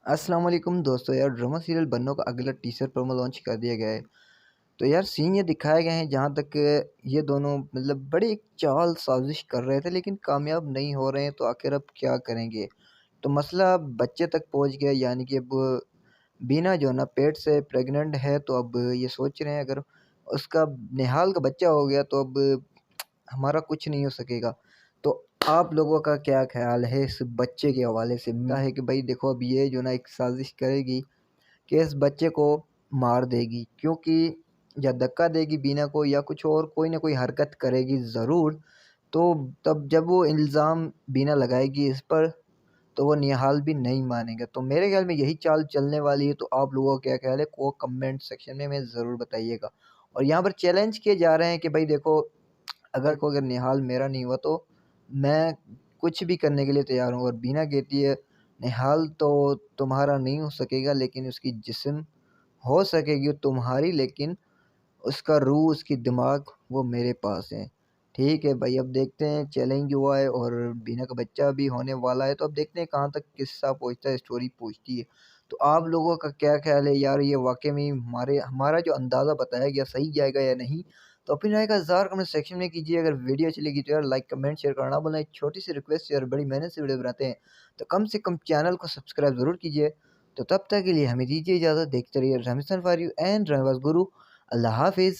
अस्सलाम वालेकुम दोस्तों यार ड्रामा सीरियल बन्नों का अगला टीजर प्रोमो लॉन्च कर दिया गया है। तो यार सीन ये दिखाए गए हैं जहाँ तक ये दोनों मतलब बड़ी एक चाल साजिश कर रहे थे लेकिन कामयाब नहीं हो रहे हैं तो आखिर अब क्या करेंगे। तो मसला अब बच्चे तक पहुँच गया यानी कि अब बीना जो है ना पेट से प्रेग्नेंट है तो अब ये सोच रहे हैं अगर उसका निहाल का बच्चा हो गया तो अब हमारा कुछ नहीं हो सकेगा। तो आप लोगों का क्या ख़्याल है इस बच्चे के हवाले से? क्या है कि भई देखो अब ये जो ना एक साज़िश करेगी कि इस बच्चे को मार देगी क्योंकि या धक्का देगी बीना को या कुछ और कोई न कोई हरकत करेगी ज़रूर। तो तब जब वो इल्ज़ाम बीना लगाएगी इस पर तो वो निहाल भी नहीं मानेगा। तो मेरे ख़्याल में यही चाल चलने वाली है। तो आप लोगों का क्या ख़्याल है? को कमेंट सेक्शन में हमें ज़रूर बताइएगा। और यहाँ पर चैलेंज किए जा रहे हैं कि भई देखो अगर निहाल मेरा नहीं हुआ तो मैं कुछ भी करने के लिए तैयार हूँ। और बीना कहती है निहाल तो तुम्हारा नहीं हो सकेगा लेकिन उसकी जिस्म हो सकेगी तुम्हारी, लेकिन उसका रूह, उसकी दिमाग वो मेरे पास है। ठीक है भाई, अब देखते हैं चैलेंज हुआ है और बीना का बच्चा भी होने वाला है, तो अब देखते हैं कहाँ तक किस्सा पहुँचता है, स्टोरी पहुँचती है। तो आप लोगों का क्या ख़्याल है यार, ये वाक़ई में हमारा जो अंदाज़ा बताया गया सही जाएगा या नहीं? तो अपनी राय का इज़हार कमेंट सेक्शन में कीजिए। अगर वीडियो अच्छी लगी तो यार लाइक, कमेंट, शेयर करना ना भूलें। एक छोटी-सी रिक्वेस्ट है यार, बड़ी मेहनत से वीडियो बनाते हैं, तो कम से कम चैनल को सब्सक्राइब ज़रूर कीजिए। तो तब तक के लिए हमें दीजिए इजाज़त। देखते रहिए राजस्थान फॉर यू एंड रनवास गुरु। अल्लाह हाफ़िज़।